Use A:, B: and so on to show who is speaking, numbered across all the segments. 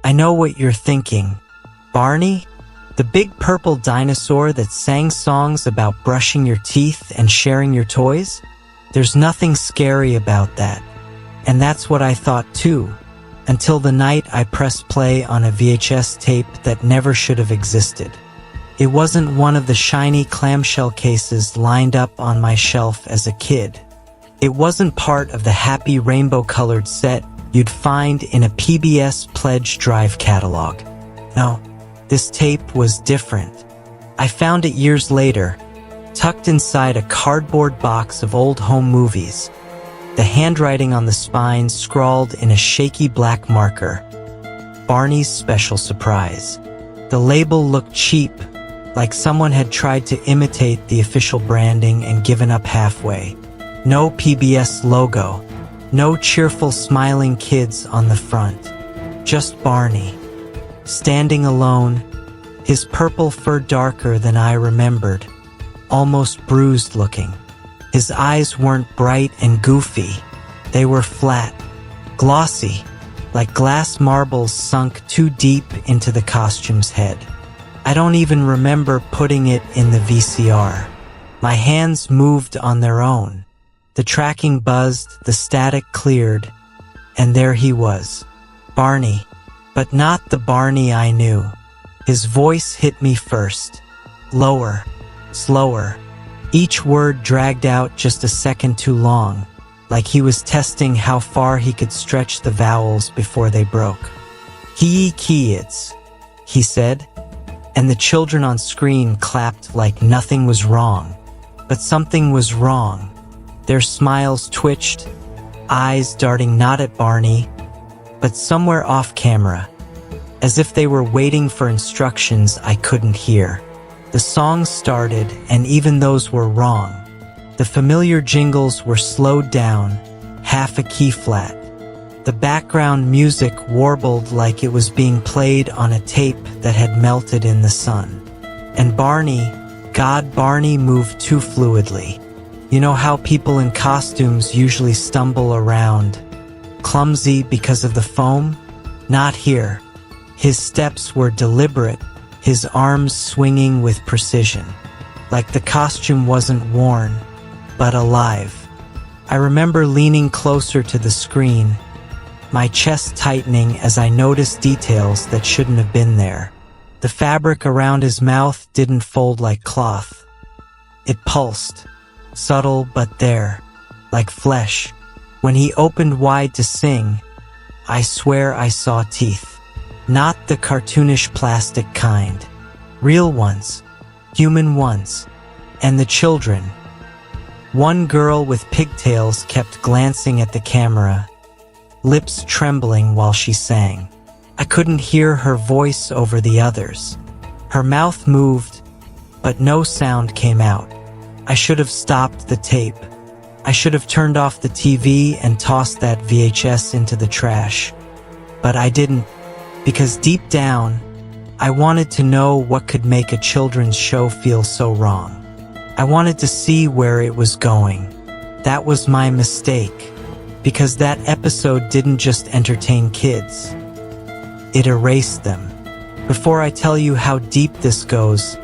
A: I know what you're thinking. Barney? The big purple dinosaur that sang songs about brushing your teeth and sharing your toys? There's nothing scary about that. And that's what I thought too, until the night I pressed play on a VHS tape that never should have existed. It wasn't one of the shiny clamshell cases lined up on my shelf as a kid. It wasn't part of the happy rainbow-colored set you'd find in a PBS Pledge Drive catalog. No, this tape was different. I found it years later, tucked inside a cardboard box of old home movies. The handwriting on the spine scrawled in a shaky black marker. Barney's Special Surprise. The label looked cheap, like someone had tried to imitate the official branding and given up halfway. No PBS logo, no cheerful smiling kids on the front. Just Barney, standing alone, his purple fur darker than I remembered, almost bruised looking. His eyes weren't bright and goofy. They were flat, glossy, like glass marbles sunk too deep into the costume's head. I don't even remember putting it in the VCR. My hands moved on their own. The tracking buzzed, the static cleared, and there he was. Barney, but not the Barney I knew. His voice hit me first. Lower, slower. Each word dragged out just a second too long, like he was testing how far he could stretch the vowels before they broke. Kids, he said, and the children on screen clapped like nothing was wrong. But something was wrong. Their smiles twitched, eyes darting not at Barney, but somewhere off camera, as if they were waiting for instructions I couldn't hear. The songs started, and even those were wrong. The familiar jingles were slowed down, half a key flat. The background music warbled like it was being played on a tape that had melted in the sun. And Barney, God, Barney moved too fluidly. You know how people in costumes usually stumble around, clumsy because of the foam? Not here. His steps were deliberate, his arms swinging with precision, like the costume wasn't worn, but alive. I remember leaning closer to the screen, my chest tightening as I noticed details that shouldn't have been there. The fabric around his mouth didn't fold like cloth. It pulsed, subtle but there, like flesh. When he opened wide to sing, I swear I saw teeth. Not the cartoonish plastic kind. Real ones. Human ones. And the children. One girl with pigtails kept glancing at the camera, lips trembling while she sang. I couldn't hear her voice over the others. Her mouth moved, but no sound came out. I should have stopped the tape. I should have turned off the TV and tossed that VHS into the trash. But I didn't, because deep down, I wanted to know what could make a children's show feel so wrong. I wanted to see where it was going. That was my mistake, because that episode didn't just entertain kids. It erased them. Before I tell you how deep this goes,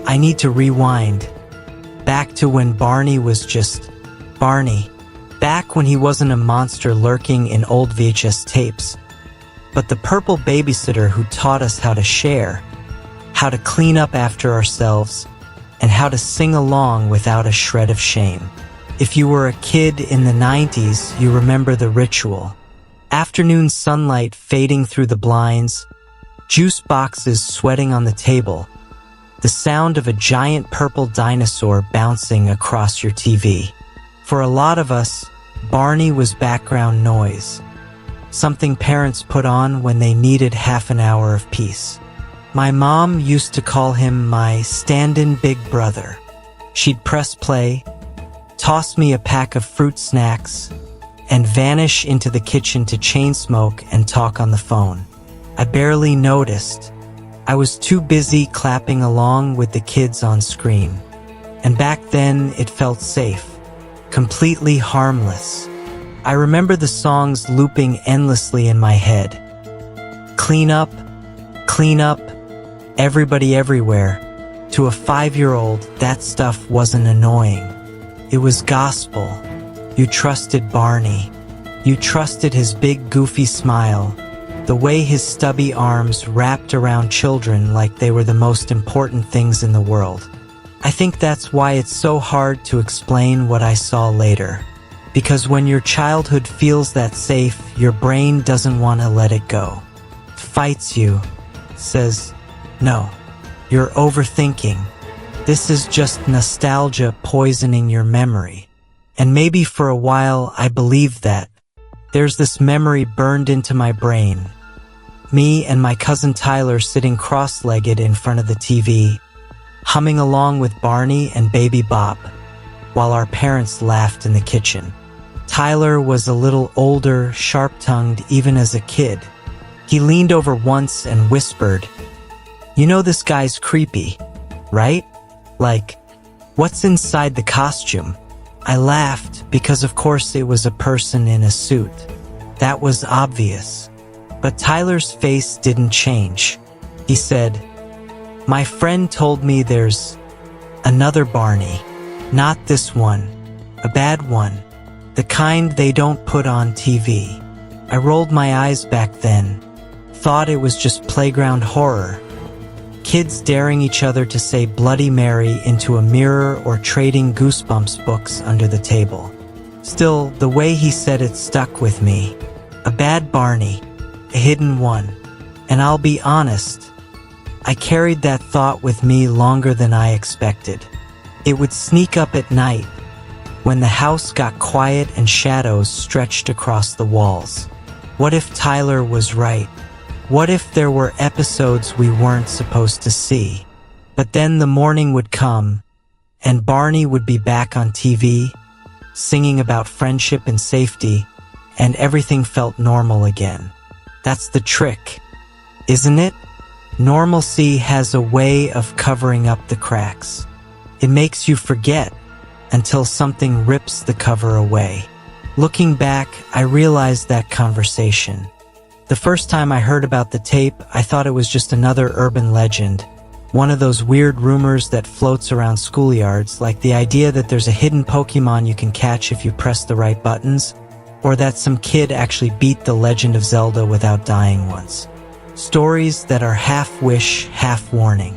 A: I need to rewind. Back to when Barney was just Barney. Back when he wasn't a monster lurking in old VHS tapes, but the purple babysitter who taught us how to share, how to clean up after ourselves, and how to sing along without a shred of shame. If you were a kid in the 90s, you remember the ritual. Afternoon sunlight fading through the blinds, juice boxes sweating on the table, the sound of a giant purple dinosaur bouncing across your TV. For a lot of us, Barney was background noise, something parents put on when they needed half an hour of peace. My mom used to call him my stand-in big brother. She'd press play, toss me a pack of fruit snacks, and vanish into the kitchen to chain smoke and talk on the phone. I barely noticed. I was too busy clapping along with the kids on screen. And back then, it felt safe, completely harmless. I remember the songs looping endlessly in my head. clean up, clean up, everybody everywhere. To a 5-year-old, that stuff wasn't annoying. It was gospel. You trusted Barney. You trusted his big goofy smile, the way his stubby arms wrapped around children like they were the most important things in the world. I think that's why it's so hard to explain what I saw later. Because when your childhood feels that safe, your brain doesn't want to let it go. It fights you, says, no, you're overthinking. This is just nostalgia poisoning your memory. And maybe for a while I believed that. There's this memory burned into my brain. Me and my cousin Tyler sitting cross-legged in front of the TV, humming along with Barney and Baby Bop, while our parents laughed in the kitchen. Tyler was a little older, sharp-tongued even as a kid. He leaned over once and whispered, "You know this guy's creepy, right? Like, what's inside the costume?" I laughed because of course it was a person in a suit. That was obvious. But Tyler's face didn't change. He said, "My friend told me there's another Barney. Not this one. A bad one. The kind they don't put on TV." I rolled my eyes back then. Thought it was just playground horror. Kids daring each other to say Bloody Mary into a mirror or trading Goosebumps books under the table. Still, the way he said it stuck with me. A bad Barney. A hidden one. And I'll be honest, I carried that thought with me longer than I expected. It would sneak up at night, when the house got quiet and shadows stretched across the walls. What if Tyler was right? What if there were episodes we weren't supposed to see? But then the morning would come, and Barney would be back on TV, singing about friendship and safety, and everything felt normal again. That's the trick, isn't it? Normalcy has a way of covering up the cracks. It makes you forget until something rips the cover away. Looking back, I realized that conversation. The first time I heard about the tape, I thought it was just another urban legend. One of those weird rumors that floats around schoolyards, like the idea that there's a hidden Pokemon you can catch if you press the right buttons, or that some kid actually beat The Legend of Zelda without dying once. Stories that are half wish, half warning.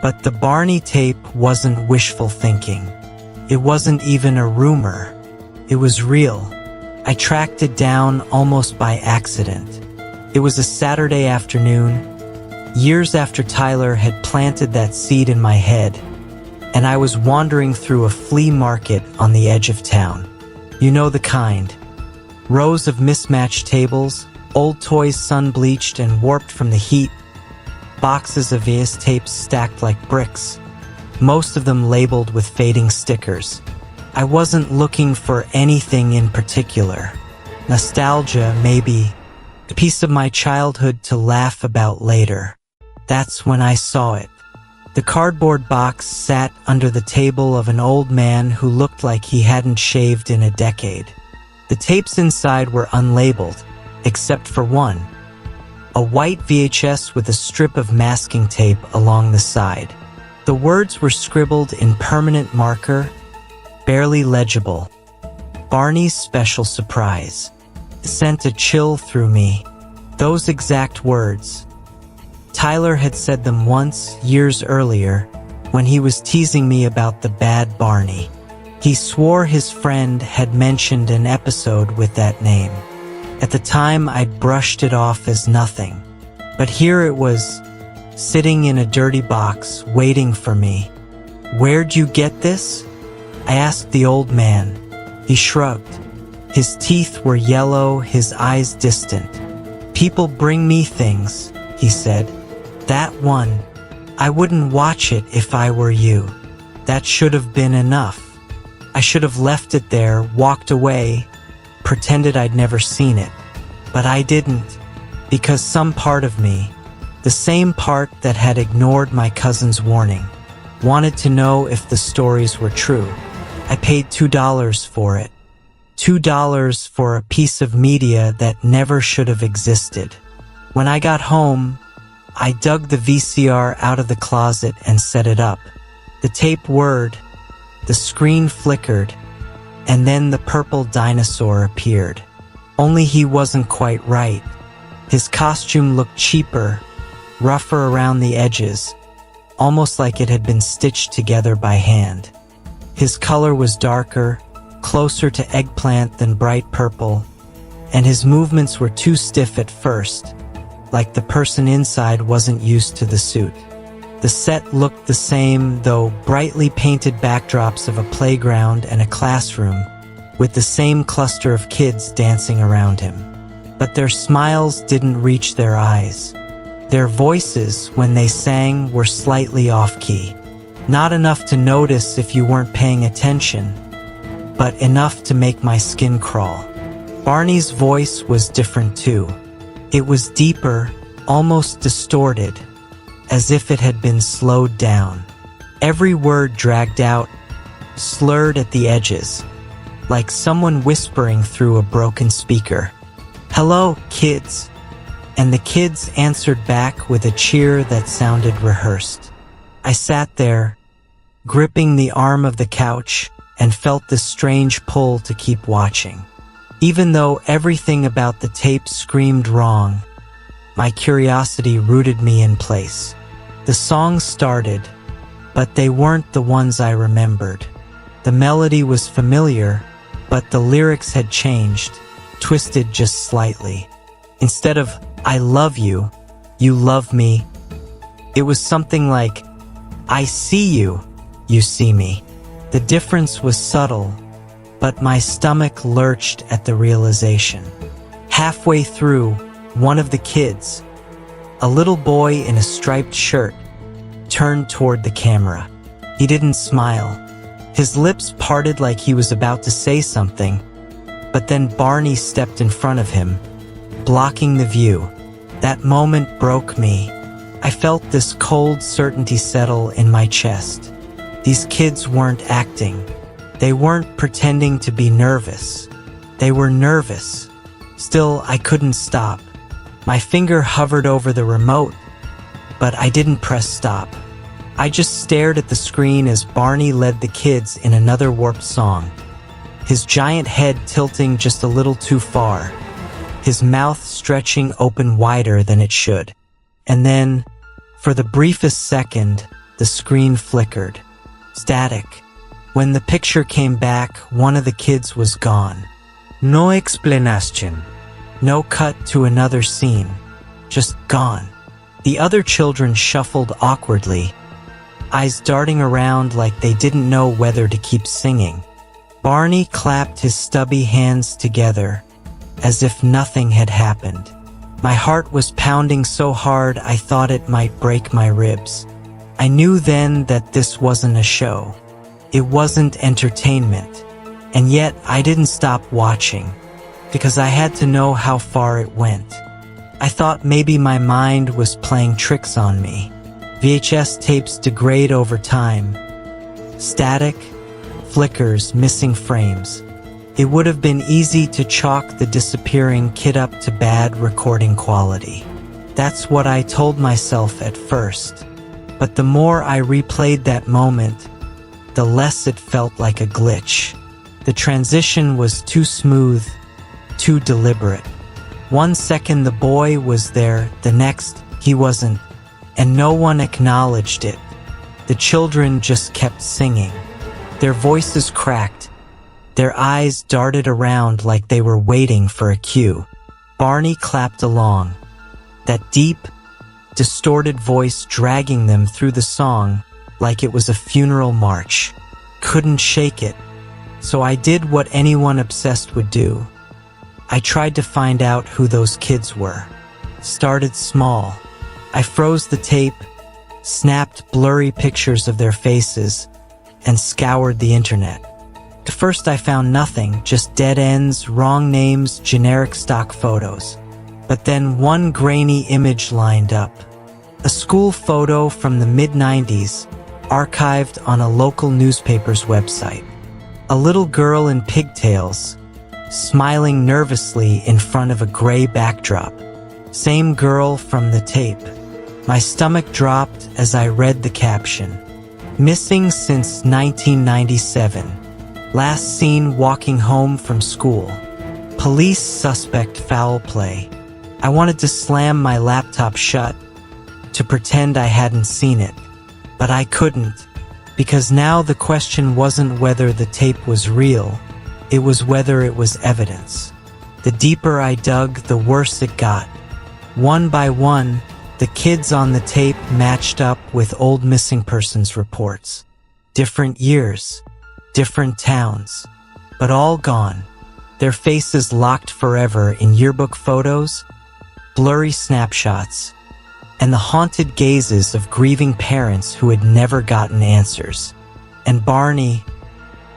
A: But the Barney tape wasn't wishful thinking. It wasn't even a rumor. It was real. I tracked it down almost by accident. It was a Saturday afternoon, years after Tyler had planted that seed in my head, and I was wandering through a flea market on the edge of town. You know the kind. Rows of mismatched tables, old toys sun-bleached and warped from the heat, boxes of VHS tapes stacked like bricks, most of them labeled with fading stickers. I wasn't looking for anything in particular. Nostalgia, maybe. A piece of my childhood to laugh about later. That's when I saw it. The cardboard box sat under the table of an old man who looked like he hadn't shaved in a decade. The tapes inside were unlabeled, except for one. A white VHS with a strip of masking tape along the side. The words were scribbled in permanent marker, barely legible. Barney's special surprise. Sent a chill through me. Those exact words. Tyler had said them once, years earlier, when he was teasing me about the bad Barney. He swore his friend had mentioned an episode with that name. At the time, I'd brushed it off as nothing. But here it was, sitting in a dirty box, waiting for me. "Where'd you get this?" I asked the old man. He shrugged. His teeth were yellow, his eyes distant. "People bring me things," he said. "That one. I wouldn't watch it if I were you. That should have been enough. I should have left it there, walked away, pretended I'd never seen it. But I didn't, because some part of me, the same part that had ignored my cousin's warning, wanted to know if the stories were true. I paid $2 for it. $2 for a piece of media that never should have existed. When I got home, I dug the VCR out of the closet and set it up. The tape whirred, the screen flickered, and then the purple dinosaur appeared. Only he wasn't quite right. His costume looked cheaper, rougher around the edges, almost like it had been stitched together by hand. His color was darker, closer to eggplant than bright purple, and his movements were too stiff at first, like the person inside wasn't used to the suit. The set looked the same, though brightly painted backdrops of a playground and a classroom, with the same cluster of kids dancing around him. But their smiles didn't reach their eyes. Their voices, when they sang, were slightly off-key. Not enough to notice if you weren't paying attention, but enough to make my skin crawl. Barney's voice was different too. It was deeper, almost distorted, as if it had been slowed down. Every word dragged out, slurred at the edges, like someone whispering through a broken speaker. "Hello, kids." And the kids answered back with a cheer that sounded rehearsed. I sat there, gripping the arm of the couch, and felt this strange pull to keep watching. Even though everything about the tape screamed wrong, my curiosity rooted me in place. The songs started, but they weren't the ones I remembered. The melody was familiar, but the lyrics had changed, twisted just slightly. Instead of "I love you, you love me," it was something like "I see you, you see me." The difference was subtle, but my stomach lurched at the realization. Halfway through, one of the kids, a little boy in a striped shirt, turned toward the camera. He didn't smile. His lips parted like he was about to say something, but then Barney stepped in front of him, blocking the view. That moment broke me. I felt this cold certainty settle in my chest. These kids weren't acting. They weren't pretending to be nervous. They were nervous. Still, I couldn't stop. My finger hovered over the remote, but I didn't press stop. I just stared at the screen as Barney led the kids in another warped song, his giant head tilting just a little too far, his mouth stretching open wider than it should. And then, for the briefest second, the screen flickered. Static. When the picture came back, one of the kids was gone. No explanation. No cut to another scene. Just gone. The other children shuffled awkwardly, eyes darting around like they didn't know whether to keep singing. Barney clapped his stubby hands together, as if nothing had happened. My heart was pounding so hard I thought it might break my ribs. I knew then that this wasn't a show. It wasn't entertainment. And yet I didn't stop watching, because I had to know how far it went. I thought maybe my mind was playing tricks on me. VHS tapes degrade over time. Static, flickers, missing frames. It would have been easy to chalk the disappearing kid up to bad recording quality. That's what I told myself at first. But the more I replayed that moment, the less it felt like a glitch. The transition was too smooth, too deliberate. 1 second the boy was there, the next he wasn't, and no one acknowledged it. The children just kept singing. Their voices cracked. Their eyes darted around like they were waiting for a cue. Barney clapped along, that deep, distorted voice dragging them through the song like it was a funeral march. Couldn't shake it, so I did what anyone obsessed would do. I tried to find out who those kids were. Started small. I froze the tape, snapped blurry pictures of their faces, and scoured the internet. At first I found nothing, just dead ends, wrong names, generic stock photos. But then one grainy image lined up. A school photo from the mid-90s, archived on a local newspaper's website. A little girl in pigtails, smiling nervously in front of a gray backdrop. Same girl from the tape. My stomach dropped as I read the caption. Missing since 1997. Last seen walking home from school. Police suspect foul play. I wanted to slam my laptop shut, to pretend I hadn't seen it. But I couldn't, because now the question wasn't whether the tape was real, it was whether it was evidence. The deeper I dug, the worse it got. One by one, the kids on the tape matched up with old missing persons reports. Different years, different towns, but all gone. Their faces locked forever in yearbook photos, blurry snapshots, and the haunted gazes of grieving parents who had never gotten answers. And Barney,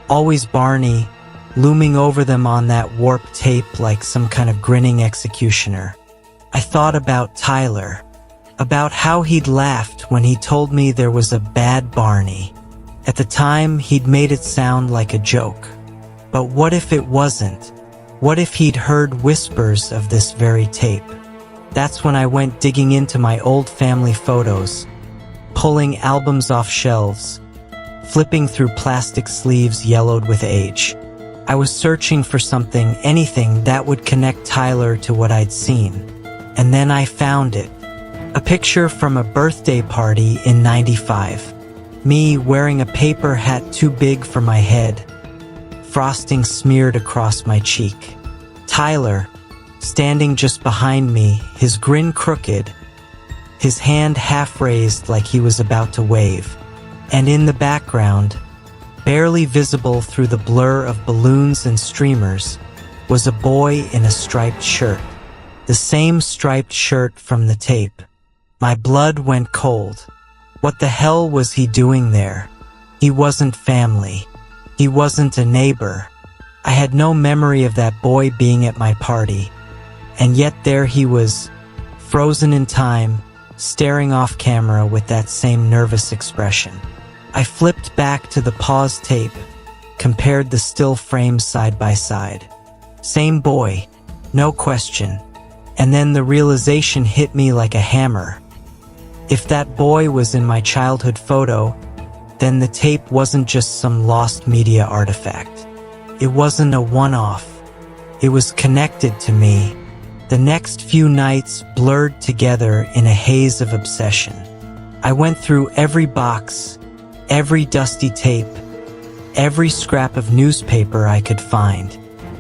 A: always Barney, looming over them on that warped tape like some kind of grinning executioner. I thought about Tyler, about how he'd laughed when he told me there was a bad Barney. At the time, he'd made it sound like a joke. But what if it wasn't? What if he'd heard whispers of this very tape? That's when I went digging into my old family photos, pulling albums off shelves, flipping through plastic sleeves yellowed with age. I was searching for something, anything that would connect Tyler to what I'd seen. And then I found it. A picture from a birthday party in '95. Me wearing a paper hat too big for my head, frosting smeared across my cheek. Tyler, standing just behind me, his grin crooked, his hand half raised like he was about to wave. And in the background, barely visible through the blur of balloons and streamers, was a boy in a striped shirt. The same striped shirt from the tape. My blood went cold. What the hell was he doing there? He wasn't family. He wasn't a neighbor. I had no memory of that boy being at my party. And yet there he was, frozen in time, staring off camera with that same nervous expression. I flipped back to the pause tape, compared the still frames side by side. Same boy, no question. And then the realization hit me like a hammer. If that boy was in my childhood photo, then the tape wasn't just some lost media artifact. It wasn't a one-off. It was connected to me. The next few nights blurred together in a haze of obsession. I went through every box, every dusty tape, every scrap of newspaper I could find.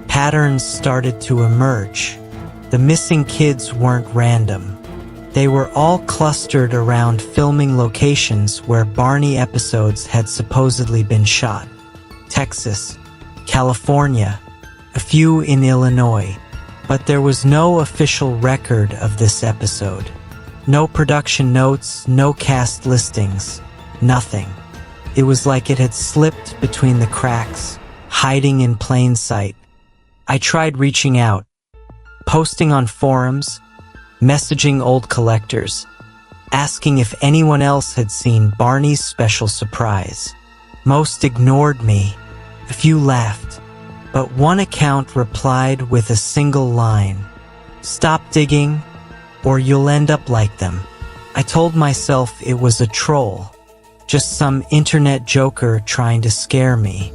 A: Patterns started to emerge. The missing kids weren't random. They were all clustered around filming locations where Barney episodes had supposedly been shot. Texas, California, a few in Illinois. But there was no official record of this episode. No production notes, no cast listings, nothing. It was like it had slipped between the cracks, hiding in plain sight. I tried reaching out, posting on forums, messaging old collectors, asking if anyone else had seen Barney's special surprise. Most ignored me. A few laughed, but one account replied with a single line, "Stop digging, or you'll end up like them." I told myself it was a troll, just some internet joker trying to scare me.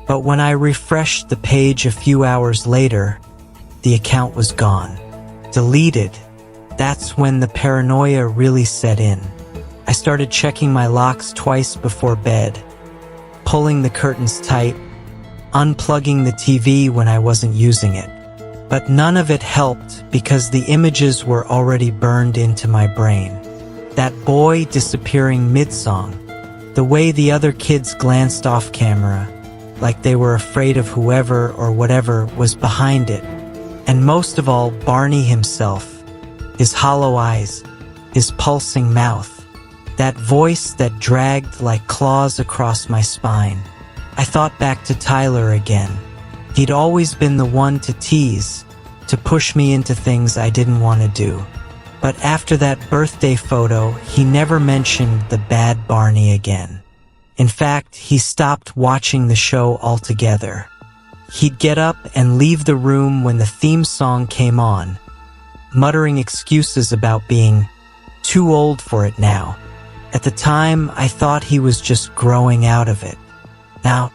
A: But when I refreshed the page a few hours later, the account was gone. Deleted. That's when the paranoia really set in. I started checking my locks twice before bed, pulling the curtains tight, unplugging the TV when I wasn't using it. But none of it helped because the images were already burned into my brain. That boy disappearing mid-song, the way the other kids glanced off camera, like they were afraid of whoever or whatever was behind it. And most of all, Barney himself. His hollow eyes, his pulsing mouth, that voice that dragged like claws across my spine. I thought back to Tyler again. He'd always been the one to tease, to push me into things I didn't want to do. But after that birthday photo, he never mentioned the bad Barney again. In fact, he stopped watching the show altogether. He'd get up and leave the room when the theme song came on, muttering excuses about being too old for it now. At the time, I thought he was just growing out of it. Now,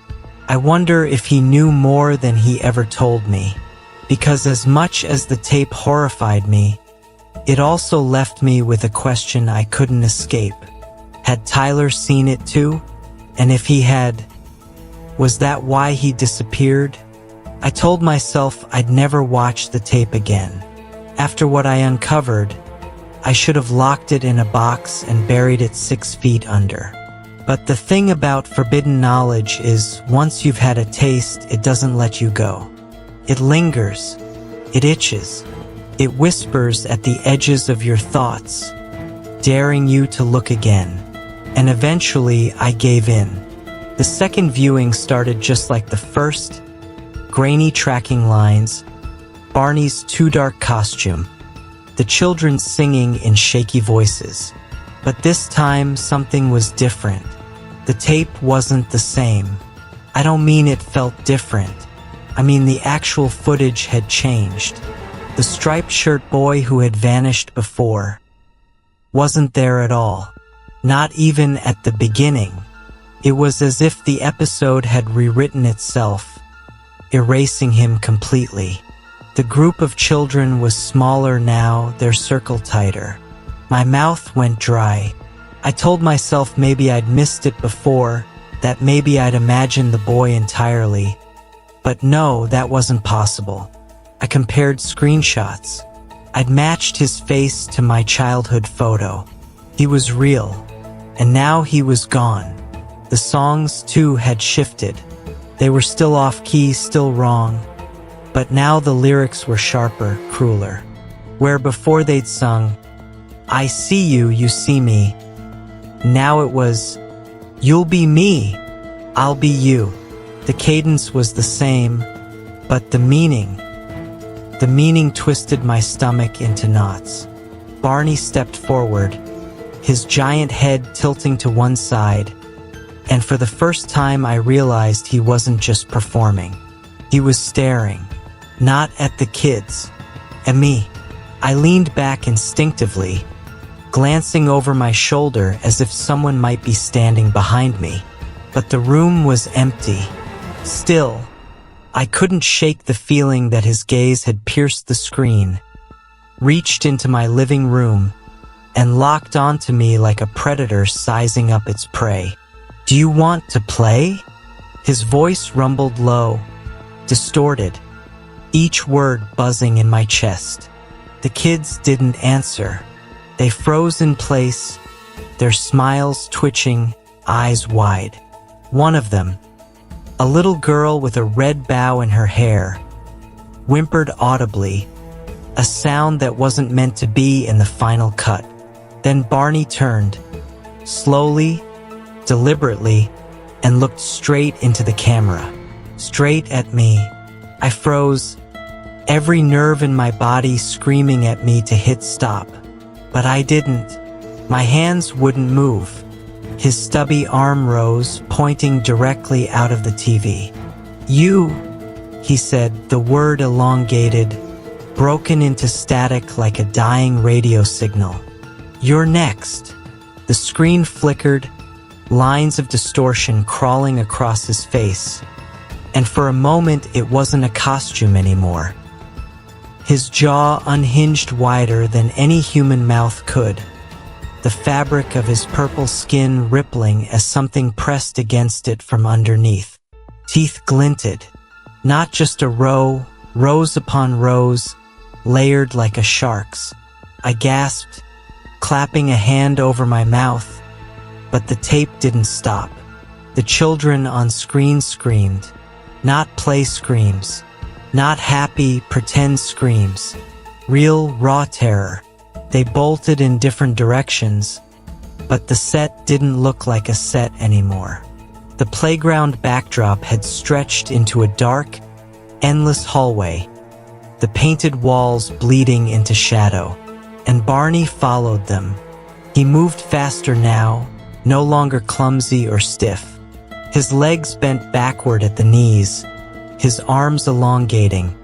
A: I wonder if he knew more than he ever told me, because as much as the tape horrified me, it also left me with a question I couldn't escape. Had Tyler seen it too? And if he had, was that why he disappeared? I told myself I'd never watch the tape again. After what I uncovered, I should have locked it in a box and buried it 6 feet under. But the thing about forbidden knowledge is, once you've had a taste, it doesn't let you go. It lingers. It itches. It whispers at the edges of your thoughts, daring you to look again. And eventually, I gave in. The second viewing started just like the first. Grainy tracking lines, Barney's too dark costume, the children singing in shaky voices. But this time, something was different. The tape wasn't the same. I don't mean it felt different. I mean the actual footage had changed. The striped shirt boy who had vanished before wasn't there at all. Not even at the beginning. It was as if the episode had rewritten itself, erasing him completely. The group of children was smaller now, their circle tighter. My mouth went dry. I told myself maybe I'd missed it before, that maybe I'd imagined the boy entirely. But no, that wasn't possible. I compared screenshots. I'd matched his face to my childhood photo. He was real. And now he was gone. The songs, too, had shifted. They were still off-key, still wrong. But now the lyrics were sharper, crueler. Where before they'd sung, "I see you, you see me," now it was, "You'll be me, I'll be you." The cadence was the same, but the meaning twisted my stomach into knots. Barney stepped forward, his giant head tilting to one side, and for the first time I realized he wasn't just performing. He was staring, not at the kids, at me. I leaned back instinctively, glancing over my shoulder as if someone might be standing behind me. But the room was empty. Still, I couldn't shake the feeling that his gaze had pierced the screen, reached into my living room, and locked onto me like a predator sizing up its prey. "Do you want to play?" His voice rumbled low, distorted, each word buzzing in my chest. The kids didn't answer. They froze in place, their smiles twitching, eyes wide. One of them, a little girl with a red bow in her hair, whimpered audibly, a sound that wasn't meant to be in the final cut. Then Barney turned, slowly, deliberately, and looked straight into the camera, straight at me. I froze, every nerve in my body screaming at me to hit stop. But I didn't. My hands wouldn't move. His stubby arm rose, pointing directly out of the TV. "You," he said, the word elongated, broken into static like a dying radio signal. "You're next." The screen flickered, lines of distortion crawling across his face. And for a moment, it wasn't a costume anymore. His jaw unhinged wider than any human mouth could, the fabric of his purple skin rippling as something pressed against it from underneath. Teeth glinted, not just a row, rows upon rows, layered like a shark's. I gasped, clapping a hand over my mouth, but the tape didn't stop. The children on screen screamed, not play screams, not happy, pretend screams, real, raw terror. They bolted in different directions, but the set didn't look like a set anymore. The playground backdrop had stretched into a dark, endless hallway, the painted walls bleeding into shadow, and Barney followed them. He moved faster now, no longer clumsy or stiff. His legs bent backward at the knees, his arms elongating,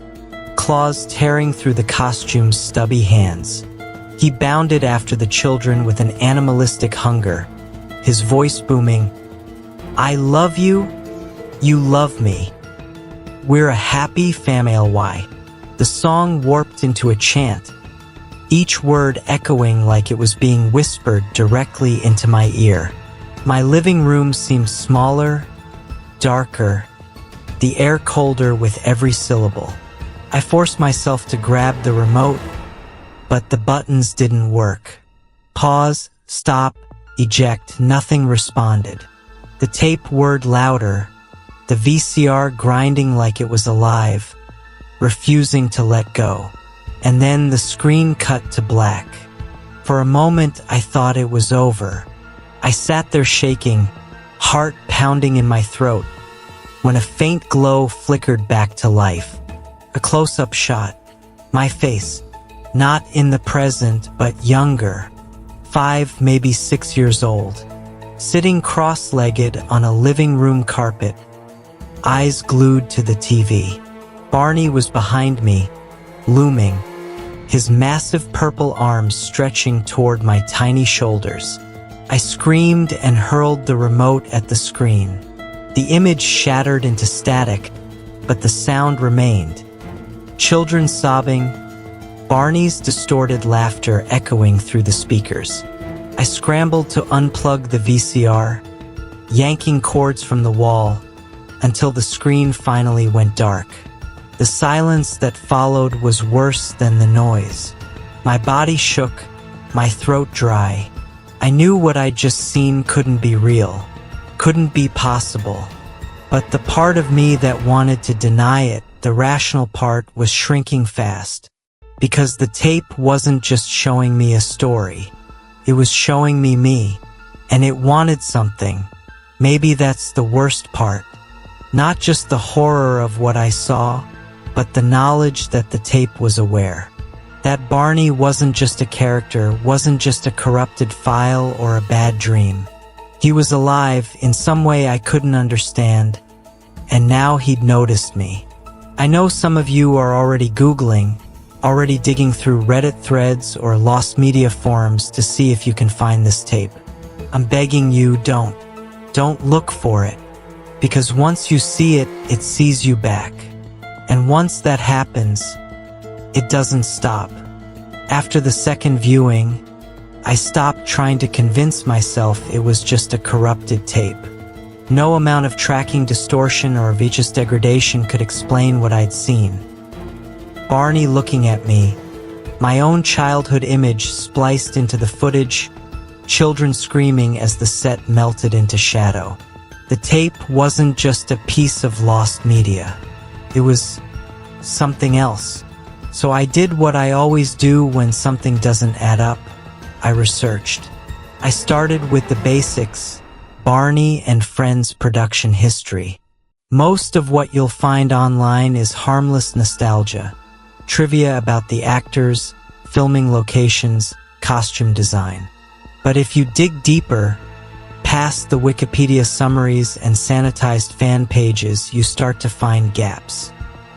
A: claws tearing through the costume's stubby hands. He bounded after the children with an animalistic hunger, his voice booming, "I love you, you love me. We're a happy family." The song warped into a chant, each word echoing like it was being whispered directly into my ear. My living room seemed smaller, darker, the air colder with every syllable. I forced myself to grab the remote, but the buttons didn't work. Pause, stop, eject, nothing responded. The tape whirred louder, the VCR grinding like it was alive, refusing to let go. And then the screen cut to black. For a moment, I thought it was over. I sat there shaking, heart pounding in my throat, when a faint glow flickered back to life. A close-up shot. My face, not in the present, but younger, 5, maybe 6 years old, sitting cross-legged on a living room carpet, eyes glued to the TV. Barney was behind me, looming, his massive purple arms stretching toward my tiny shoulders. I screamed and hurled the remote at the screen. The image shattered into static, but the sound remained. Children sobbing, Barney's distorted laughter echoing through the speakers. I scrambled to unplug the VCR, yanking cords from the wall, until the screen finally went dark. The silence that followed was worse than the noise. My body shook, my throat dry. I knew what I'd just seen couldn't be real, couldn't be possible. But the part of me that wanted to deny it, the rational part, was shrinking fast. Because the tape wasn't just showing me a story. It was showing me, and it wanted something. Maybe that's the worst part. Not just the horror of what I saw, but the knowledge that the tape was aware. That Barney wasn't just a character, wasn't just a corrupted file or a bad dream. He was alive in some way I couldn't understand, and now he'd noticed me. I know some of you are already Googling, already digging through Reddit threads or lost media forums to see if you can find this tape. I'm begging you, don't look for it, because once you see it, it sees you back. And once that happens, it doesn't stop. After the second viewing, I stopped trying to convince myself it was just a corrupted tape. No amount of tracking distortion or VHS degradation could explain what I'd seen. Barney looking at me, my own childhood image spliced into the footage, children screaming as the set melted into shadow. The tape wasn't just a piece of lost media. It was something else. So I did what I always do when something doesn't add up. I researched. I started with the basics, Barney and Friends production history. Most of what you'll find online is harmless nostalgia, trivia about the actors, filming locations, costume design. But if you dig deeper, past the Wikipedia summaries and sanitized fan pages, you start to find gaps.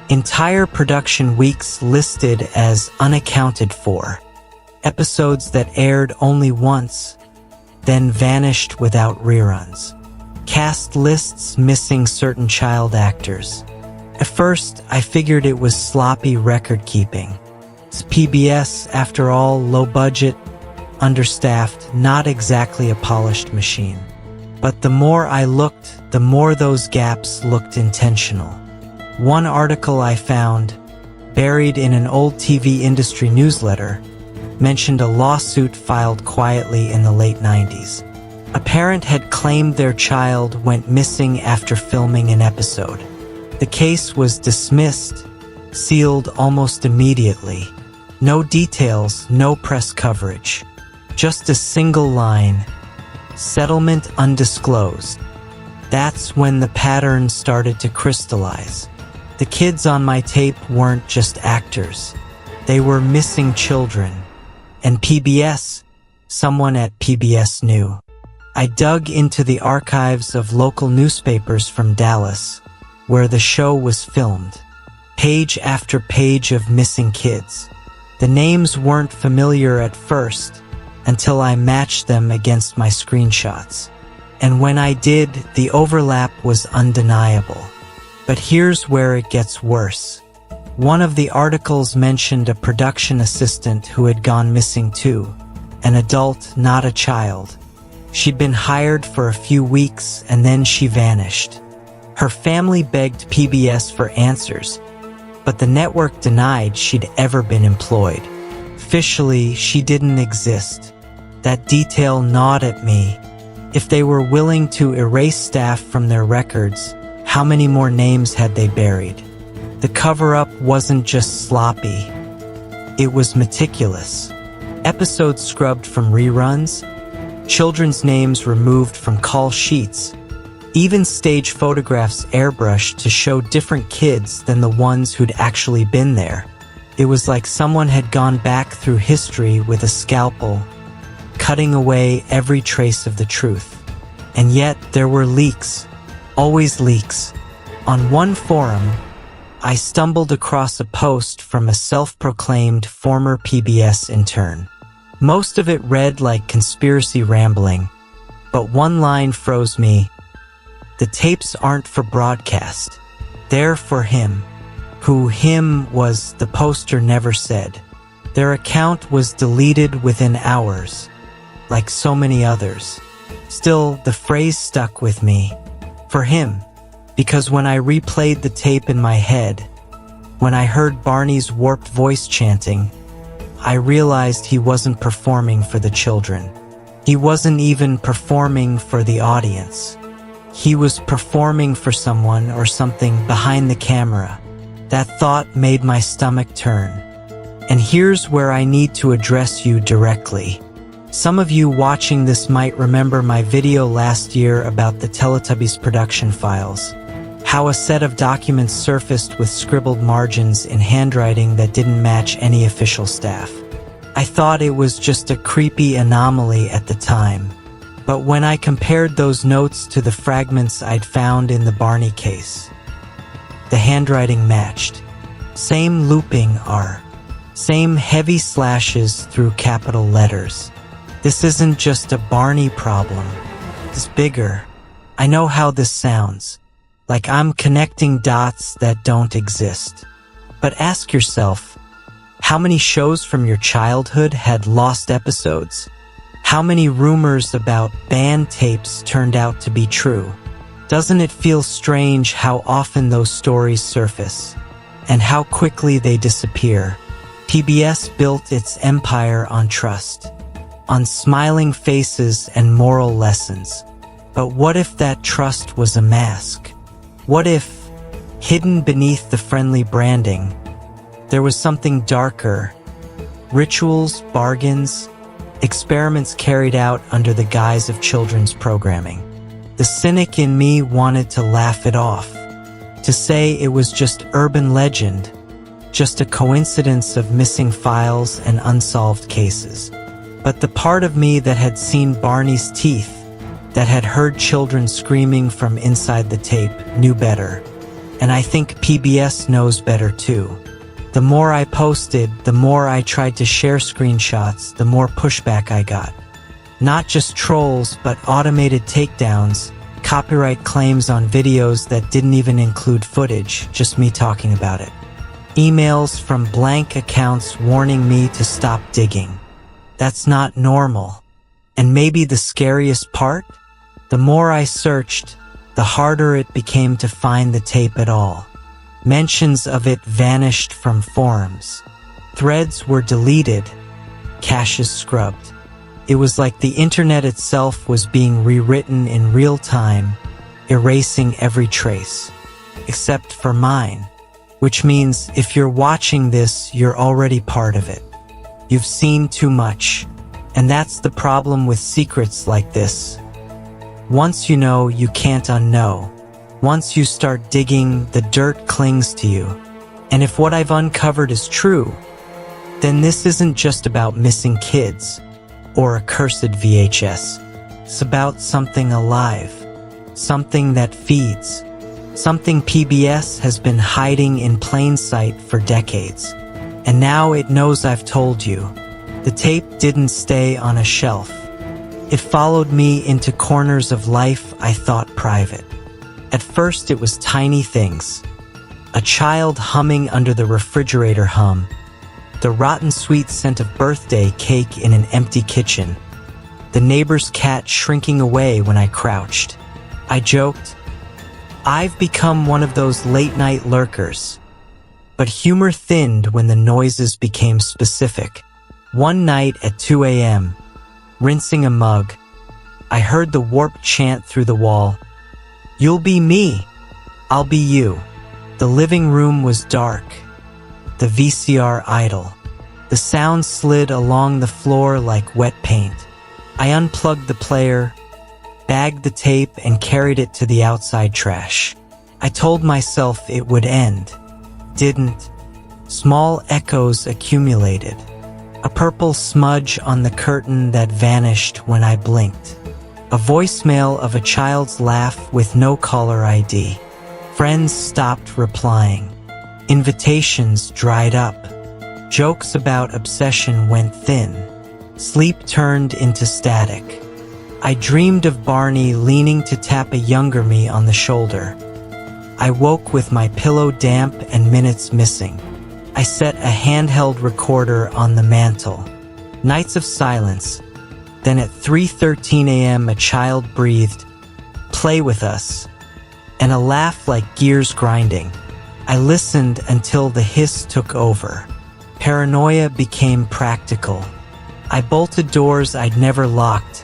A: Entire production weeks listed as unaccounted for. Episodes that aired only once, then vanished without reruns. Cast lists missing certain child actors. At first, I figured it was sloppy record keeping. It's PBS, after all, low budget, understaffed, not exactly a polished machine. But the more I looked, the more those gaps looked intentional. One article I found, buried in an old TV industry newsletter, mentioned a lawsuit filed quietly in the late 90s. A parent had claimed their child went missing after filming an episode. The case was dismissed, sealed almost immediately. No details, no press coverage. Just a single line, settlement undisclosed. That's when the pattern started to crystallize. The kids on my tape weren't just actors. They were missing children. And PBS, someone at PBS knew. I dug into the archives of local newspapers from Dallas, where the show was filmed. Page after page of missing kids. The names weren't familiar at first until I matched them against my screenshots. And when I did, the overlap was undeniable. But here's where it gets worse. One of the articles mentioned a production assistant who had gone missing too, an adult, not a child. She'd been hired for a few weeks and then she vanished. Her family begged PBS for answers, but the network denied she'd ever been employed. Officially, she didn't exist. That detail gnawed at me. If they were willing to erase staff from their records, how many more names had they buried? The cover-up wasn't just sloppy. It was meticulous. Episodes scrubbed from reruns, children's names removed from call sheets, even stage photographs airbrushed to show different kids than the ones who'd actually been there. It was like someone had gone back through history with a scalpel, cutting away every trace of the truth. And yet, there were leaks. Always leaks. On one forum, I stumbled across a post from a self-proclaimed former PBS intern. Most of it read like conspiracy rambling, but one line froze me. The tapes aren't for broadcast. They're for him. Who him was, the poster never said. Their account was deleted within hours, like so many others. Still, the phrase stuck with me. For him. Because when I replayed the tape in my head, when I heard Barney's warped voice chanting, I realized he wasn't performing for the children. He wasn't even performing for the audience. He was performing for someone or something behind the camera. That thought made my stomach turn. And here's where I need to address you directly. Some of you watching this might remember my video last year about the Teletubbies production files. How a set of documents surfaced with scribbled margins in handwriting that didn't match any official staff. I thought it was just a creepy anomaly at the time. But when I compared those notes to the fragments I'd found in the Barney case, the handwriting matched. Same looping R. Same heavy slashes through capital letters. This isn't just a Barney problem. It's bigger. I know how this sounds. Like I'm connecting dots that don't exist. But ask yourself, how many shows from your childhood had lost episodes? How many rumors about banned tapes turned out to be true? Doesn't it feel strange how often those stories surface, and how quickly they disappear? PBS built its empire on trust, on smiling faces and moral lessons. But what if that trust was a mask? What if, hidden beneath the friendly branding, there was something darker? Rituals, bargains, experiments carried out under the guise of children's programming. The cynic in me wanted to laugh it off, to say it was just urban legend, just a coincidence of missing files and unsolved cases. But the part of me that had seen Barney's teeth, that had heard children screaming from inside the tape, knew better. And I think PBS knows better too. The more I posted, the more I tried to share screenshots, the more pushback I got. Not just trolls, but automated takedowns, copyright claims on videos that didn't even include footage, just me talking about it. Emails from blank accounts warning me to stop digging. That's not normal. And maybe the scariest part? The more I searched, the harder it became to find the tape at all. Mentions of it vanished from forums. Threads were deleted, caches scrubbed. It was like the internet itself was being rewritten in real time, erasing every trace. Except for mine. Which means if you're watching this, you're already part of it. You've seen too much. And that's the problem with secrets like this. Once you know, you can't unknow. Once you start digging, the dirt clings to you. And if what I've uncovered is true, then this isn't just about missing kids or a cursed VHS. It's about something alive, something that feeds, Something PBS has been hiding in plain sight for decades. And now it knows I've told you. The tape didn't stay on a shelf. It followed me into corners of life I thought private. At first it was tiny things. A child humming under the refrigerator hum. The rotten sweet scent of birthday cake in an empty kitchen. The neighbor's cat shrinking away when I crouched. I joked, I've become one of those late-night lurkers. But humor thinned when the noises became specific. One night at 2 a.m., rinsing a mug, I heard the warped chant through the wall. You'll be me. I'll be you. The living room was dark. The VCR idle. The sound slid along the floor like wet paint. I unplugged the player, bagged the tape, and carried it to the outside trash. I told myself it would end. Didn't. Small echoes accumulated. A purple smudge on the curtain that vanished when I blinked. A voicemail of a child's laugh with no caller ID. Friends stopped replying. Invitations dried up. Jokes about obsession went thin. Sleep turned into static. I dreamed of Barney leaning to tap a younger me on the shoulder. I woke with my pillow damp and minutes missing. I set a handheld recorder on the mantle. Nights of silence. Then at 3:13 a.m. a child breathed, "Play with us," and a laugh like gears grinding. I listened until the hiss took over. Paranoia became practical. I bolted doors I'd never locked,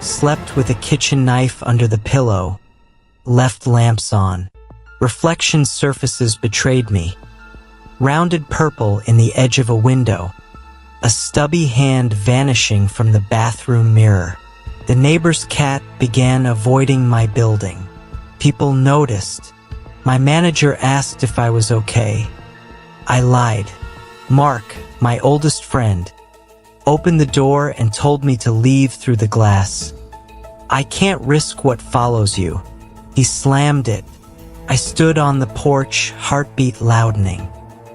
A: slept with a kitchen knife under the pillow, left lamps on. Reflection surfaces betrayed me. Rounded purple in the edge of a window. A stubby hand vanishing from the bathroom mirror. The neighbor's cat began avoiding my building. People noticed. My manager asked if I was okay. I lied. Mark, my oldest friend, opened the door and told me to leave through the glass. "I can't risk what follows you." He slammed it. I stood on the porch, heartbeat loudening.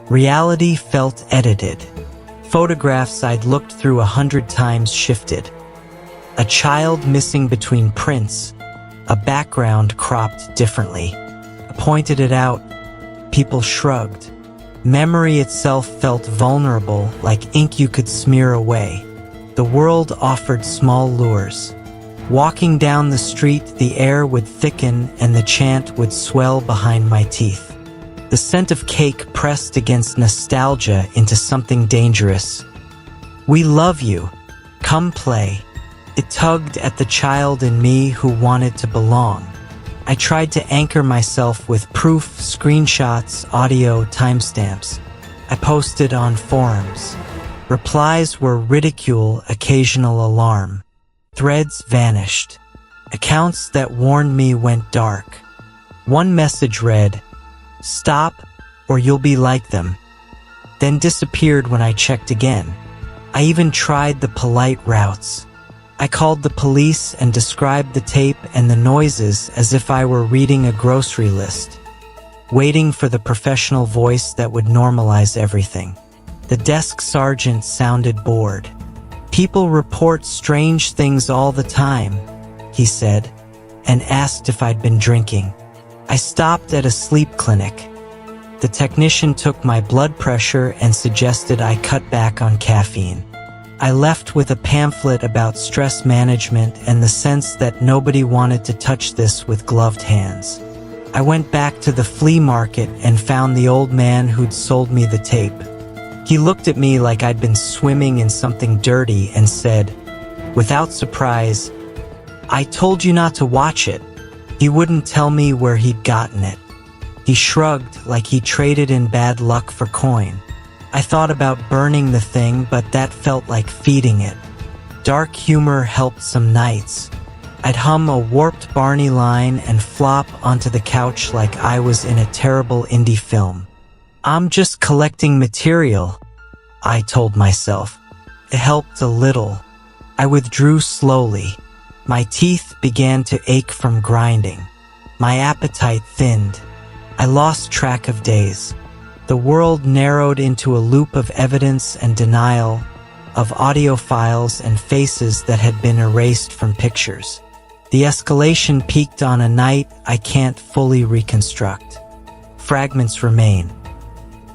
A: Reality felt edited. Photographs I'd looked through 100 times shifted. A child missing between prints, a background cropped differently. I pointed it out. People shrugged. Memory itself felt vulnerable, like ink you could smear away. The world offered small lures. Walking down the street, the air would thicken and the chant would swell behind my teeth. The scent of cake pressed against nostalgia into something dangerous. "We love you. Come play." It tugged at the child in me who wanted to belong. I tried to anchor myself with proof, screenshots, audio, timestamps. I posted on forums. Replies were ridicule, occasional alarm. Threads vanished. Accounts that warned me went dark. One message read, "Stop, or you'll be like them," then disappeared when I checked again. I even tried the polite routes. I called the police and described the tape and the noises as if I were reading a grocery list, waiting for the professional voice that would normalize everything. The desk sergeant sounded bored. "People report strange things all the time," he said, and asked if I'd been drinking. I stopped at a sleep clinic. The technician took my blood pressure and suggested I cut back on caffeine. I left with a pamphlet about stress management and the sense that nobody wanted to touch this with gloved hands. I went back to the flea market and found the old man who'd sold me the tape. He looked at me like I'd been swimming in something dirty and said, without surprise, "I told you not to watch it." He wouldn't tell me where he'd gotten it. He shrugged like he traded in bad luck for coin. I thought about burning the thing, but that felt like feeding it. Dark humor helped some nights. I'd hum a warped Barney line and flop onto the couch like I was in a terrible indie film. "I'm just collecting material," I told myself. It helped a little. I withdrew slowly. My teeth began to ache from grinding. My appetite thinned. I lost track of days. The world narrowed into a loop of evidence and denial, of audio files and faces that had been erased from pictures. The escalation peaked on a night I can't fully reconstruct. Fragments remain.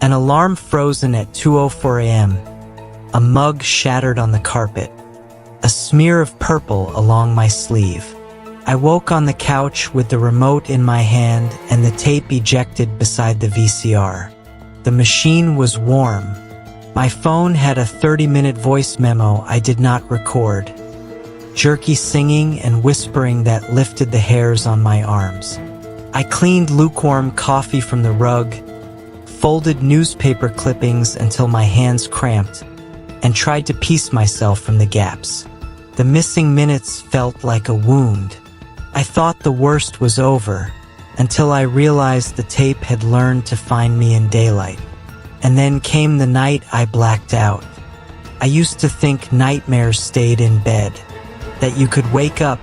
A: An alarm frozen at 2:04 a.m. A mug shattered on the carpet. A smear of purple along my sleeve. I woke on the couch with the remote in my hand and the tape ejected beside the VCR. The machine was warm. My phone had a 30-minute voice memo I did not record. Jerky singing and whispering that lifted the hairs on my arms. I cleaned lukewarm coffee from the rug, folded newspaper clippings until my hands cramped, and tried to piece myself from the gaps. The missing minutes felt like a wound. I thought the worst was over, until I realized the tape had learned to find me in daylight. And then came the night I blacked out. I used to think nightmares stayed in bed, that you could wake up,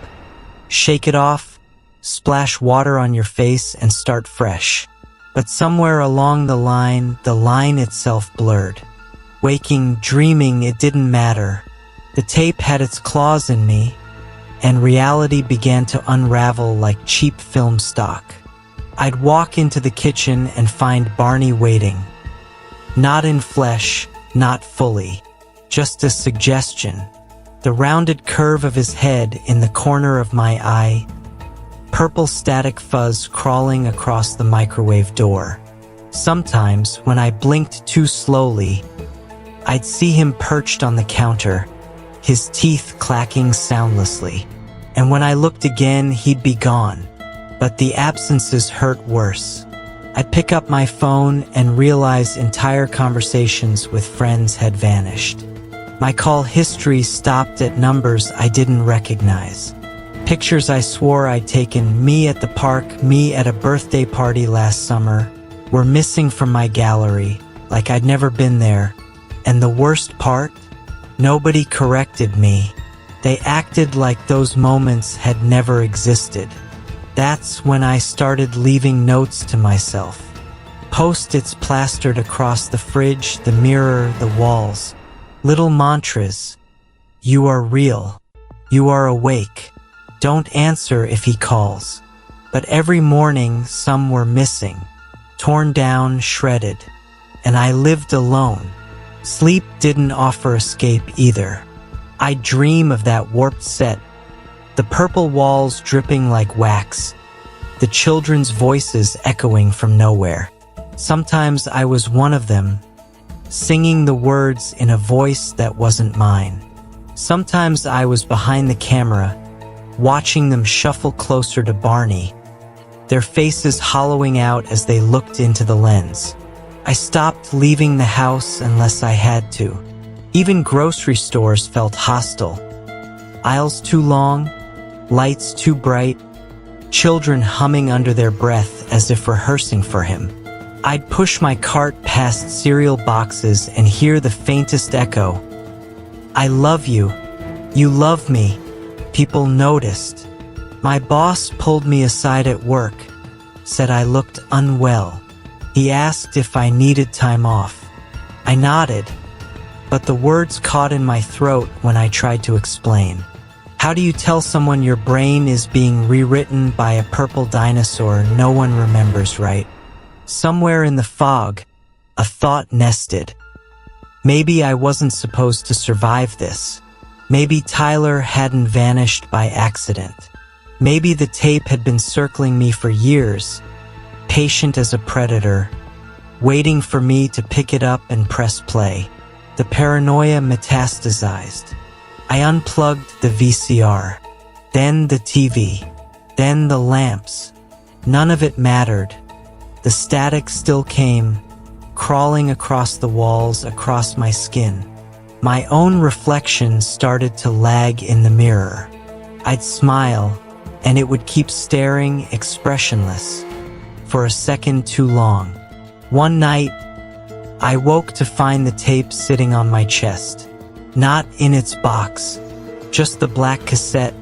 A: shake it off, splash water on your face and start fresh. But somewhere along the line itself blurred. Waking, dreaming, it didn't matter. The tape had its claws in me, and reality began to unravel like cheap film stock. I'd walk into the kitchen and find Barney waiting. Not in flesh, not fully, just a suggestion. The rounded curve of his head in the corner of my eye, purple static fuzz crawling across the microwave door. Sometimes, when I blinked too slowly, I'd see him perched on the counter, his teeth clacking soundlessly. And when I looked again, he'd be gone. But the absences hurt worse. I'd pick up my phone and realize entire conversations with friends had vanished. My call history stopped at numbers I didn't recognize. Pictures I swore I'd taken, me at the park, me at a birthday party last summer, were missing from my gallery, like I'd never been there. And the worst part? Nobody corrected me. They acted like those moments had never existed. That's when I started leaving notes to myself. Post-its plastered across the fridge, the mirror, the walls. Little mantras. You are real. You are awake. Don't answer if he calls. But every morning, some were missing. Torn down, shredded. And I lived alone. Sleep didn't offer escape either. I'd dream of that warped set, the purple walls dripping like wax, the children's voices echoing from nowhere. Sometimes I was one of them, singing the words in a voice that wasn't mine. Sometimes I was behind the camera, watching them shuffle closer to Barney, their faces hollowing out as they looked into the lens. I stopped leaving the house unless I had to. Even grocery stores felt hostile. Aisles too long, lights too bright, children humming under their breath as if rehearsing for him. I'd push my cart past cereal boxes and hear the faintest echo. I love you. You love me. People noticed. My boss pulled me aside at work, said I looked unwell. He asked if I needed time off. I nodded, but the words caught in my throat when I tried to explain. How do you tell someone your brain is being rewritten by a purple dinosaur no one remembers, right? Somewhere in the fog, a thought nested. Maybe I wasn't supposed to survive this. Maybe Tyler hadn't vanished by accident. Maybe the tape had been circling me for years, patient as a predator, waiting for me to pick it up and press play. The paranoia metastasized. I unplugged the VCR, then the TV, then the lamps. None of it mattered. The static still came, crawling across the walls, across my skin. My own reflection started to lag in the mirror. I'd smile, and it would keep staring, expressionless, for a second too long. One night, I woke to find the tape sitting on my chest. Not in its box, just the black cassette,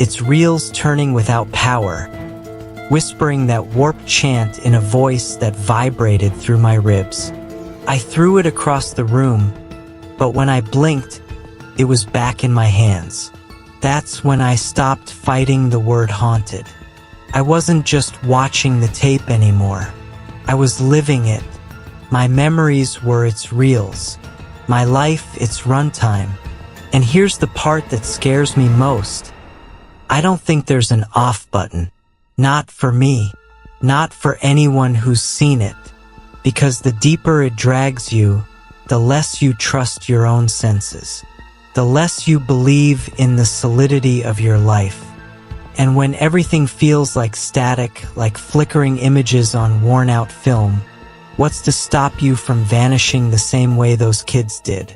A: its reels turning without power. whispering that warped chant in a voice that vibrated through my ribs. I threw it across the room, but when I blinked, it was back in my hands. That's when I stopped fighting the word haunted. I wasn't just watching the tape anymore. I was living it. My memories were its reels. My life its runtime. And here's the part that scares me most. I don't think there's an off button. Not for me. Not for anyone who's seen it. Because the deeper it drags you, the less you trust your own senses. The less you believe in the solidity of your life. And when everything feels like static, like flickering images on worn-out film, what's to stop you from vanishing the same way those kids did?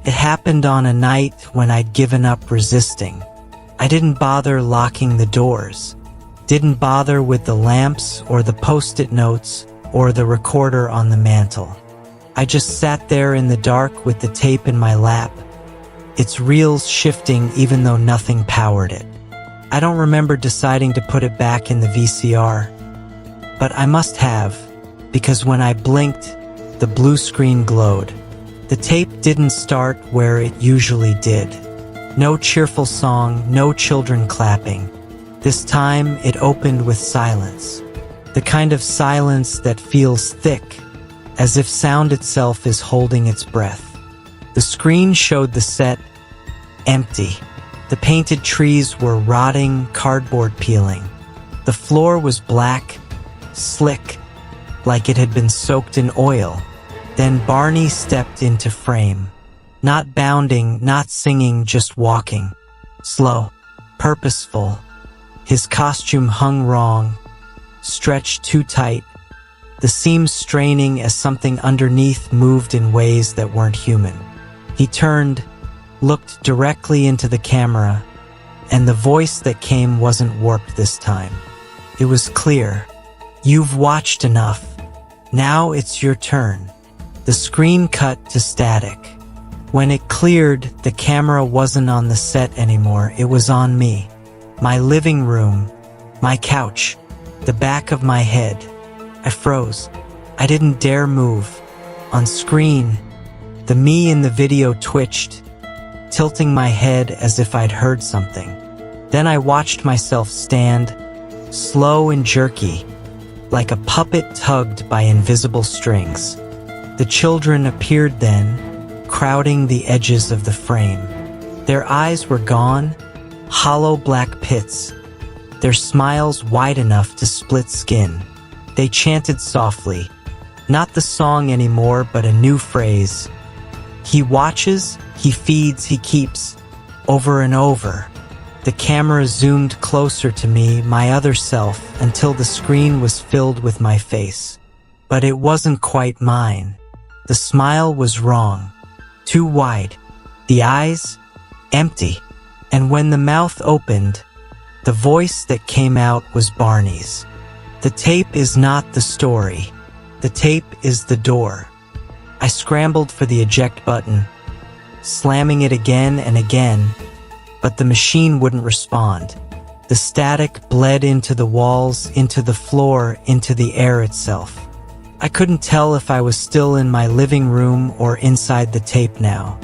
A: It happened on a night when I'd given up resisting. I didn't bother locking the doors. Didn't bother with the lamps or the post-it notes or the recorder on the mantle. I just sat there in the dark with the tape in my lap, its reels shifting even though nothing powered it. I don't remember deciding to put it back in the VCR, but I must have, because when I blinked, the blue screen glowed. The tape didn't start where it usually did. No cheerful song, no children clapping. This time it opened with silence. The kind of silence that feels thick, as if sound itself is holding its breath. The screen showed the set empty. The painted trees were rotting, cardboard peeling. The floor was black, slick, like it had been soaked in oil. Then Barney stepped into frame. Not bounding, not singing, just walking. Slow, purposeful. His costume hung wrong, stretched too tight, the seams straining as something underneath moved in ways that weren't human. He turned, looked directly into the camera, and the voice that came wasn't warped this time. It was clear. You've watched enough. Now it's your turn. The screen cut to static. When it cleared, the camera wasn't on the set anymore. It was on me. My living room, my couch, the back of my head. I froze. I didn't dare move. On screen, the me in the video twitched, tilting my head as if I'd heard something. Then I watched myself stand, slow and jerky, like a puppet tugged by invisible strings. The children appeared then, crowding the edges of the frame. Their eyes were gone, hollow black pits, their smiles wide enough to split skin. They chanted softly, not the song anymore, but a new phrase. He watches, he feeds, he keeps, over and over. The camera zoomed closer to me, my other self, until the screen was filled with my face. But it wasn't quite mine. The smile was wrong, too wide. The eyes, empty. And when the mouth opened, the voice that came out was Barney's. The tape is not the story. The tape is the door. I scrambled for the eject button, slamming it again and again, but the machine wouldn't respond. The static bled into the walls, into the floor, into the air itself. I couldn't tell if I was still in my living room or inside the tape now.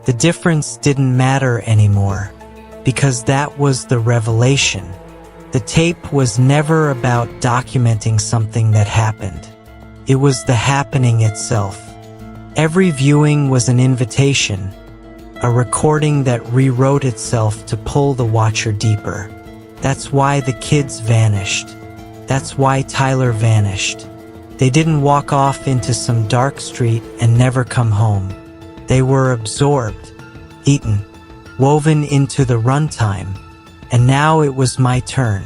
A: The difference didn't matter anymore, because that was the revelation. The tape was never about documenting something that happened. It was the happening itself. Every viewing was an invitation, a recording that rewrote itself to pull the watcher deeper. That's why the kids vanished. That's why Tyler vanished. They didn't walk off into some dark street and never come home. They were absorbed, eaten, woven into the runtime, and now it was my turn.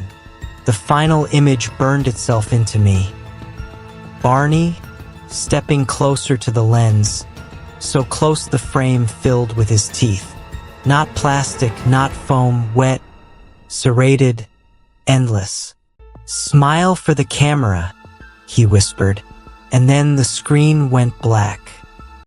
A: The final image burned itself into me. Barney, stepping closer to the lens, so close the frame filled with his teeth. Not plastic, not foam, wet, serrated, endless. "Smile for the camera," he whispered, and then the screen went black.